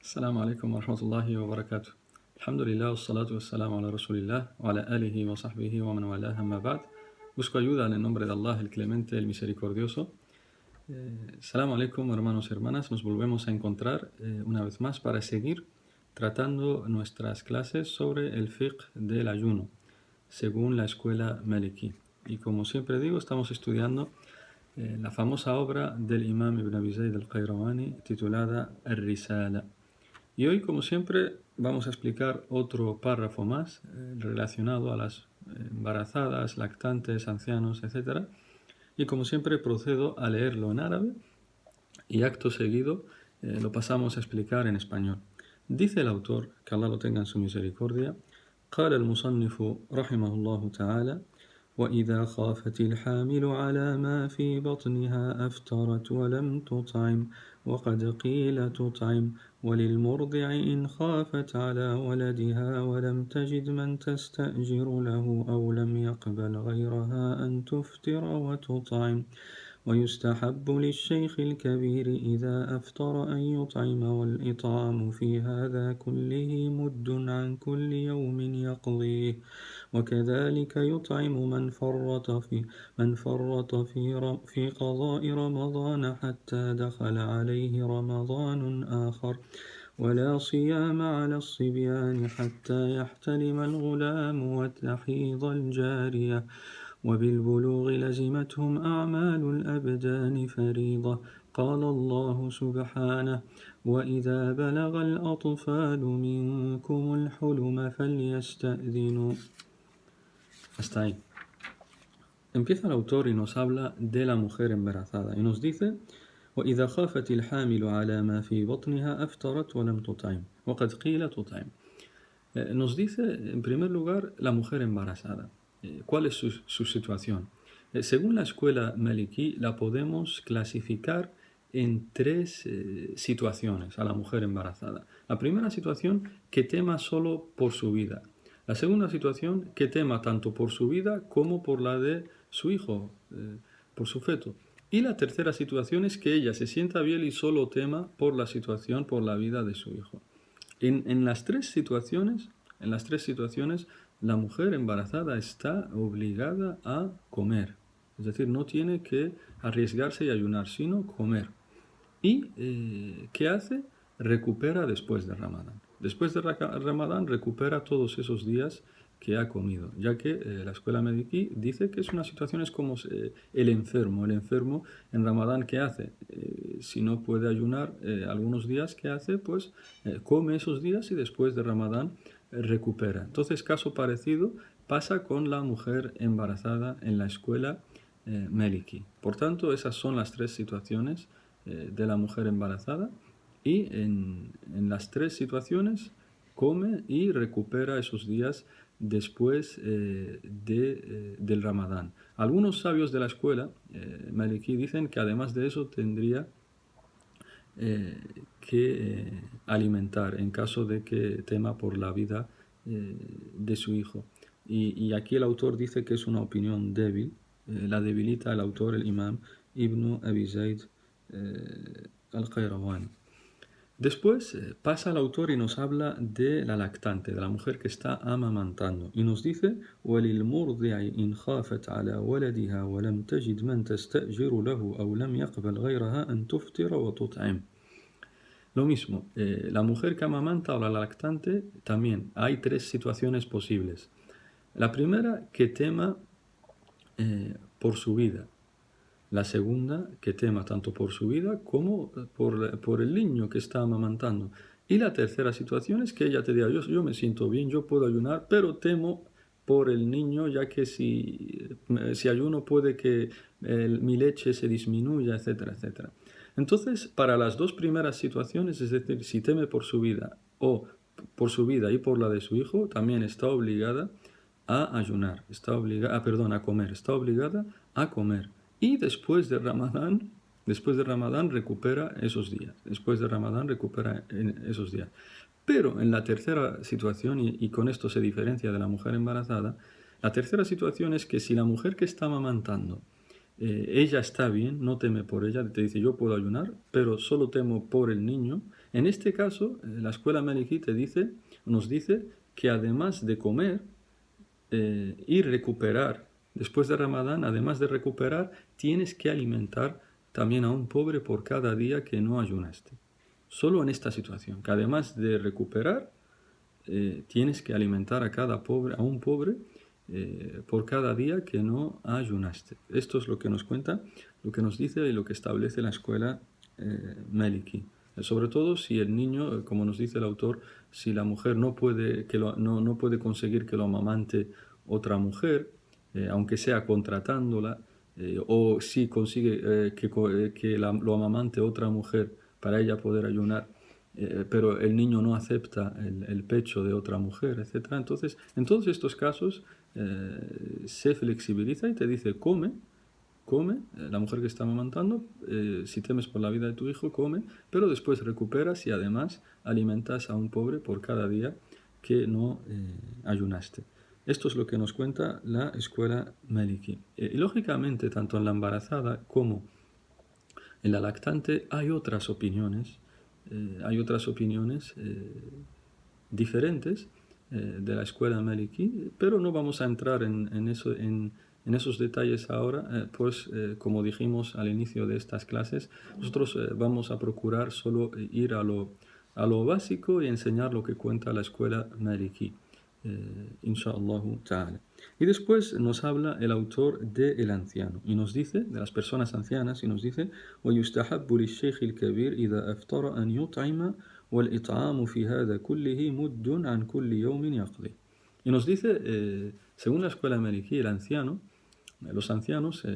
السلام عليكم ورحمة الله وبركاته. الحمد لله والصلاة والسلام على رسول الله وعلى آله وصحبه ومن والاه أما بعد. Busco ayuda en el nombre de Allah, el Clemente, el Misericordioso. Salam alaikum, hermanos y hermanas. Nos volvemos a encontrar una vez más para seguir tratando nuestras clases sobre el fiqh del ayuno, según la escuela Maliki. Y como siempre digo, estamos estudiando la famosa obra del Imam Ibn Abi Zayd al-Qayrawani titulada Ar-Risala. Y hoy, como siempre, vamos a explicar otro párrafo más relacionado a las embarazadas, lactantes, ancianos, etc. Y como siempre, procedo a leerlo en árabe y acto seguido lo pasamos a explicar en español. Dice el autor, que Allah lo tenga en su misericordia, قال المصنف رحمه الله تعالى: وإذا خافت الحامل على ما في بطنها أفطرت ولم تطعم وقد قيل تطعم وللمرضع إن خافت على ولدها ولم تجد من تستأجر له أو لم يقبل غيرها أن تفطر وتطعم ويستحب للشيخ الكبير إذا أفطر أن يطعم والإطعام في هذا كله مد عن كل يوم يقضيه وكذلك يطعم من فرط في قضاء رمضان حتى دخل عليه رمضان آخر ولا صيام على الصبيان حتى يحتلم الغلام وتحيض الجارية وبالبلوغ لزمتهم أعمال الأبدان فريضة قال الله سبحانه وإذا بلغ الأطفال منكم الحلم فليستأذنوا. Hasta ahí. Empieza el autor y nos habla de la mujer embarazada y nos dice وإذا خافت الحامل على ما في بطنها أفطرت ولم تطعم وقد قيل تطعم. Nos dice en primer lugar la mujer embarazada. ¿Cuál es su situación? Según la escuela Maliki, la podemos clasificar en tres situaciones a la mujer embarazada. La primera situación, que tema solo por su vida. La segunda situación, que tema tanto por su vida como por la de su hijo, por su feto. Y la tercera situación es que ella se sienta bien y solo tema por la situación, por la vida de su hijo. En las tres situaciones, la mujer embarazada está obligada a comer. Es decir, no tiene que arriesgarse y ayunar, sino comer. ¿Y qué hace? Recupera después de Ramadán. Después de Ramadán recupera todos esos días que ha comido, ya que la escuela Maliki dice que es una situación es como el enfermo. El enfermo en Ramadán, ¿qué hace? Si no puede ayunar algunos días, ¿qué hace? Pues come esos días y después de Ramadán recupera. Entonces, caso parecido pasa con la mujer embarazada en la escuela Maliki. Por tanto, esas son las tres situaciones de la mujer embarazada y en las tres situaciones come y recupera esos días después del Ramadán. Algunos sabios de la escuela Maliki dicen que además de eso tendría que alimentar en caso de que tema por la vida de su hijo. Y aquí el autor dice que es una opinión débil, la debilita el autor, el imam Ibn Abi Zayd al-Qayrawani. Después pasa el autor y nos habla de la lactante, de la mujer que está amamantando. Y nos dice وَلِلْمُرْضِعِ إِنْ خَافَتْ عَلَى وَلَدِهَا وَلَمْ تَجِدْ مَنْ تَسْتَأْجِرُ لَهُ أَوْ لَمْ يَقْبَلْ غَيْرَهَا أَنْ تُفْطِرَ وَتُطْعِمْ. Lo mismo, la mujer que amamanta o la lactante, también hay tres situaciones posibles. La primera, que tema por su vida. La segunda, que tema tanto por su vida como por el niño que está amamantando. Y la tercera situación es que ella te diga, yo me siento bien, yo puedo ayunar, pero temo por el niño, ya que si ayuno puede que mi leche se disminuya, etcétera, etcétera. Entonces, para las dos primeras situaciones, es decir, si teme por su vida o por su vida y por la de su hijo, también está obligada a ayunar, a comer, está obligada a comer. Y después de Ramadán recupera esos días. Pero en la tercera situación, y con esto se diferencia de la mujer embarazada, la tercera situación es que si la mujer que está amamantando ella está bien, no teme por ella, te dice yo puedo ayunar, pero solo temo por el niño. En este caso, la escuela Maliki nos dice que además de comer y recuperar, después de Ramadán, además de recuperar, tienes que alimentar también a un pobre por cada día que no ayunaste. Solo en esta situación, que además de recuperar, tienes que alimentar a un pobre por cada día que no ayunaste. Esto es lo que nos cuenta, lo que nos dice y lo que establece la escuela Maliki. Sobre todo si el niño, como nos dice el autor, si la mujer no puede, no puede conseguir que lo amamante otra mujer, aunque sea contratándola, o si consigue que lo amamante otra mujer para ella poder ayunar, pero el niño no acepta el pecho de otra mujer, etc. Entonces, en todos estos casos se flexibiliza y te dice, come, la mujer que está amamantando, si temes por la vida de tu hijo, come, pero después recuperas y además alimentas a un pobre por cada día que no ayunaste. Esto es lo que nos cuenta la escuela Maliki. Y lógicamente, tanto en la embarazada como en la lactante hay otras opiniones, diferentes de la escuela Maliki, pero no vamos a entrar en esos detalles ahora, pues como dijimos al inicio de estas clases, nosotros vamos a procurar solo ir a lo básico y enseñar lo que cuenta la escuela Maliki, inshallah ta'ala. Y después nos habla el autor de el anciano y nos dice, de las personas ancianas, y nos dice وَيُسْتَحَبُّ لِلشَّيْخِ الْكَبِيرِ إِذَا أَفْطَرَ أَنْ يُطْعِمَ وَالْإِطْعَامُ فِي هَذَا كُلِّهِ مُدٌّ عَنْ كُلِّ يَوْمٍ يَقْضِي. Y nos dice, según la escuela Maliki, el anciano, los ancianos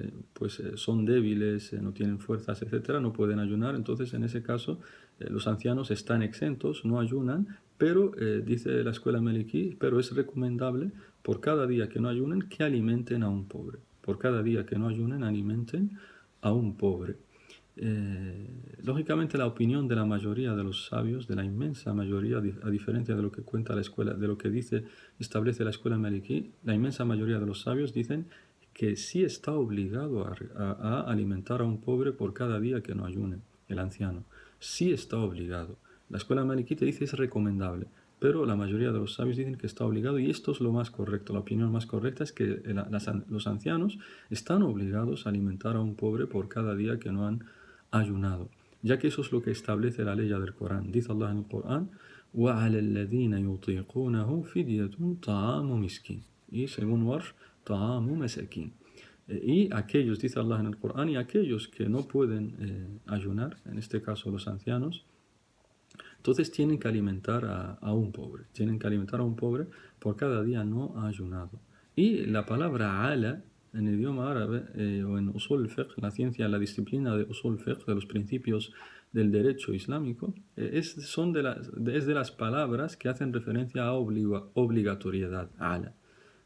son débiles, no tienen fuerzas, etcétera, no pueden ayunar. Entonces, en ese caso, los ancianos están exentos, no ayunan, pero, dice la escuela Maliki, pero es recomendable por cada día que no ayunen que alimenten a un pobre. Por cada día que no ayunen, alimenten a un pobre. Lógicamente, la opinión de la mayoría de los sabios, de la inmensa mayoría, a diferencia de lo que cuenta la escuela, de lo que establece la escuela Maliki, la inmensa mayoría de los sabios dicen que sí está obligado a alimentar a un pobre por cada día que no ayune, el anciano. Sí está obligado. La escuela Maliki te dice es recomendable, pero la mayoría de los sabios dicen que está obligado, y esto es lo más correcto. La opinión más correcta es que los ancianos están obligados a alimentar a un pobre por cada día que no han ayunado, ya que eso es lo que establece la ley del Corán. Dice Allah en el Corán, وَعَلَى الَّذِينَ يُطِيقُونَهُ فِدْيَةٌ طَعَامُ مِسْكِينٍ, y según Warsh, طَعَامُ مَسَكِينٍ. Y aquellos, dice Allah en el Corán, y aquellos que no pueden ayunar, en este caso los ancianos, entonces tienen que alimentar a un pobre. Tienen que alimentar a un pobre por cada día no ayunado. Y la palabra ala, en el idioma árabe, o en usul fiqh, la ciencia, la disciplina de usul fiqh, de los principios del derecho islámico, es de las palabras que hacen referencia a obligatoriedad, ala.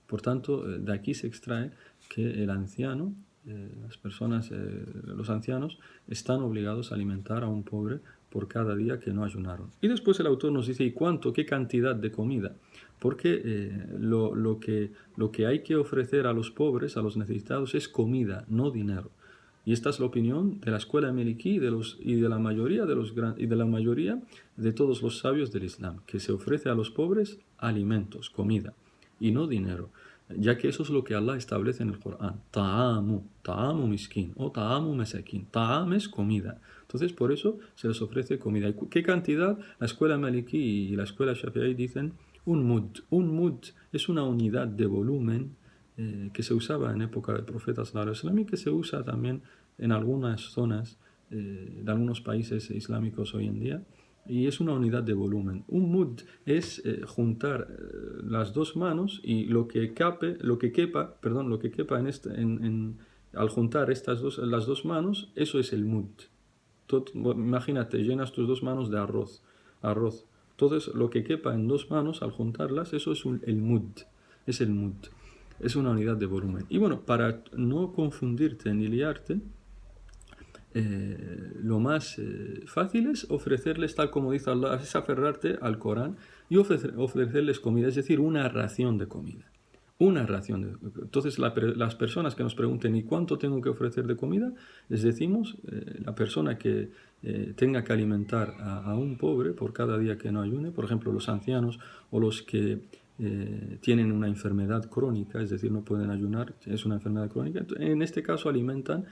Por tanto, de aquí se extrae que el anciano, los ancianos, están obligados a alimentar a un pobre por cada día que no ayunaron. Y después el autor nos dice, ¿y cuánto? ¿Qué cantidad de comida? Porque lo que hay que ofrecer a los pobres, a los necesitados, es comida, no dinero. Y esta es la opinión de la escuela Maliki y de la mayoría de todos los sabios del Islam, que se ofrece a los pobres alimentos, comida, y no dinero, ya que eso es lo que Allah establece en el Corán. Ta'amu miskin o ta'amu masakin. Ta'am es comida. Entonces, por eso se les ofrece comida. ¿Y qué cantidad? La escuela Maliki y la escuela Shafi'i dicen un mud. Un mud es una unidad de volumen que se usaba en época del profeta sallallahu alaihi wasallam y que se usa también en algunas zonas de algunos países islámicos hoy en día. Y es una unidad de volumen. Un mud es juntar las dos manos y lo que quepa al juntar las dos manos, eso es el mud. Imagínate, llenas tus dos manos de arroz. Entonces, lo que quepa en dos manos, al juntarlas, eso es el mud. Es el mud. Es una unidad de volumen. Y bueno, para no confundirte ni liarte, lo más fácil es ofrecerles, tal como dice Allah, es aferrarte al Corán y ofrecerles comida, es decir, una ración de comida. una ración. Entonces, las personas que nos pregunten ¿y cuánto tengo que ofrecer de comida? Les decimos, la persona que tenga que alimentar a un pobre por cada día que no ayune, por ejemplo, los ancianos o los que tienen una enfermedad crónica, es decir, no pueden ayunar, es una enfermedad crónica, en este caso alimentan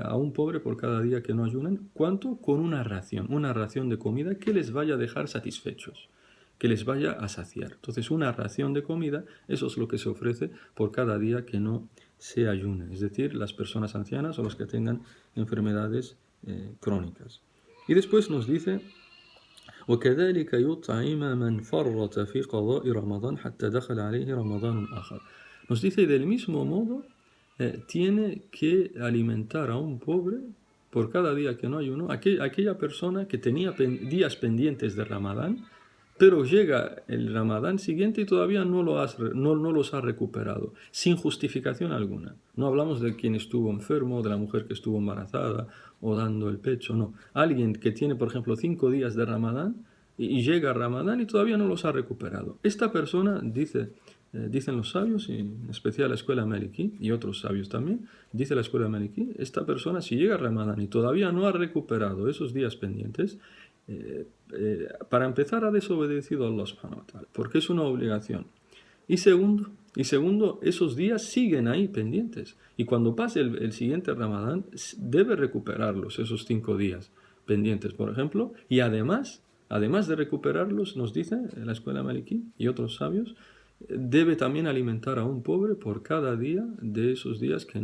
a un pobre por cada día que no ayunan. ¿Cuánto? Con una ración de comida que les vaya a dejar satisfechos, que les vaya a saciar. Entonces, una ración de comida, eso es lo que se ofrece por cada día que no se ayune, es decir, las personas ancianas o los que tengan enfermedades crónicas. Y después nos dice: وكذلك يطعم من فرط في قضاء رمضان حتى دخل عليه رمضان آخر. Nos dice, del mismo modo, tiene que alimentar a un pobre por cada día que no ayunó, aquella persona que tenía días pendientes de Ramadán, pero llega el Ramadán siguiente y todavía no los ha recuperado, sin justificación alguna. No hablamos de quien estuvo enfermo, de la mujer que estuvo embarazada o dando el pecho, no. Alguien que tiene, por ejemplo, 5 días de Ramadán y llega Ramadán y todavía no los ha recuperado. Esta persona, dicen los sabios, y en especial la escuela Maliki y otros sabios también, dice la escuela Maliki, esta persona, si llega Ramadán y todavía no ha recuperado esos días pendientes, para empezar ha desobedecido a Allah subhanahu wa ta'ala, porque es una obligación. Y segundo, esos días siguen ahí pendientes. Y cuando pase el siguiente Ramadán, debe recuperarlos, esos 5 días pendientes, por ejemplo. Y además de recuperarlos, nos dice la escuela Maliki y otros sabios, debe también alimentar a un pobre por cada día de esos días que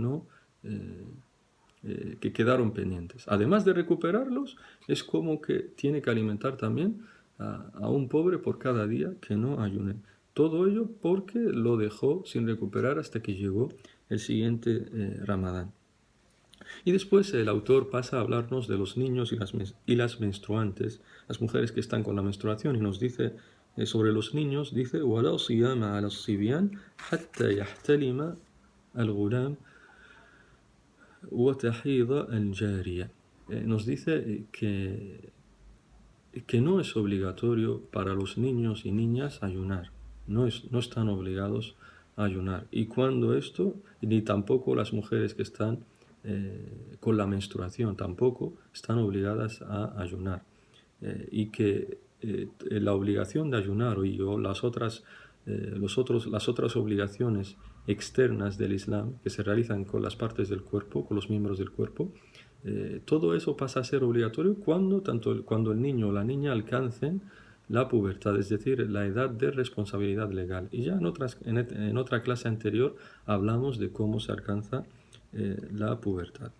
quedaron pendientes. Además de recuperarlos, es como que tiene que alimentar también a un pobre por cada día que no ayune. Todo ello porque lo dejó sin recuperar hasta que llegó el siguiente Ramadán. Y después el autor pasa a hablarnos de los niños y las menstruantes, las mujeres que están con la menstruación, y nos dice sobre los niños, dice: وَلَا صِيَامَ عَلَى الصِّبْيَانِ حَتَّى يَحْتَلِمَ الْغُلَامُ وَتَحِيضَ الْجَارِيَةُ. Nos dice que no es obligatorio para los niños y niñas ayunar, no están obligados a ayunar. Y cuando esto, ni tampoco las mujeres que están con la menstruación, tampoco están obligadas a ayunar. Y que la obligación de ayunar o las otras obligaciones externas del Islam que se realizan con las partes del cuerpo, con los miembros del cuerpo, todo eso pasa a ser obligatorio cuando el niño o la niña alcancen la pubertad, es decir, la edad de responsabilidad legal. Y ya en otra clase anterior hablamos de cómo se alcanza la pubertad.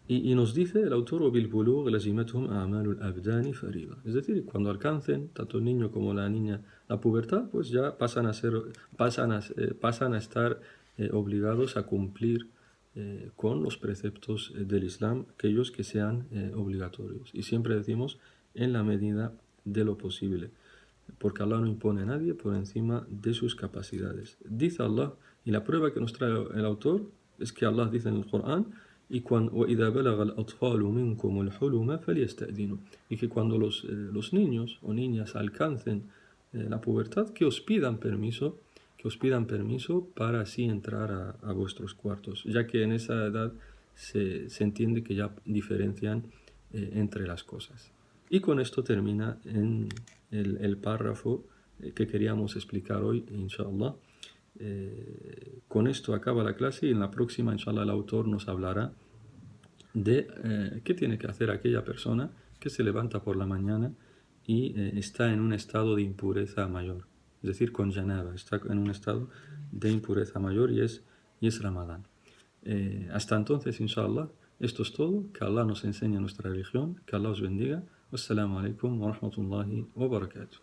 Y nos dice el autor: وَبِالْبُلُوغِ لَزِمَتْهُمْ أَعْمَالُ الْأَبْدَانِ فَرِيضَةً. Es decir, cuando alcancen tanto el niño como la niña la pubertad, pues ya pasan a estar obligados a cumplir con los preceptos del Islam, aquellos que sean obligatorios. Y siempre decimos, en la medida de lo posible, porque Allah no impone a nadie por encima de sus capacidades. Dice Allah, y la prueba que nos trae el autor es que Allah dice en el Corán: y que cuando los niños o niñas alcancen la pubertad, que os pidan permiso para así entrar a vuestros cuartos, ya que en esa edad se entiende que ya diferencian entre las cosas. Y con esto termina en el párrafo que queríamos explicar hoy, inshallah. Con esto acaba la clase, y en la próxima, inshallah, el autor nos hablará de qué tiene que hacer aquella persona que se levanta por la mañana y está en un estado de impureza mayor, es decir, con janaba, está en un estado de impureza mayor y es Ramadán. Hasta entonces, inshallah, esto es todo. Que Allah nos enseñe nuestra religión, que Allah os bendiga. Wassalamu alaikum wa rahmatullahi wa barakatuh.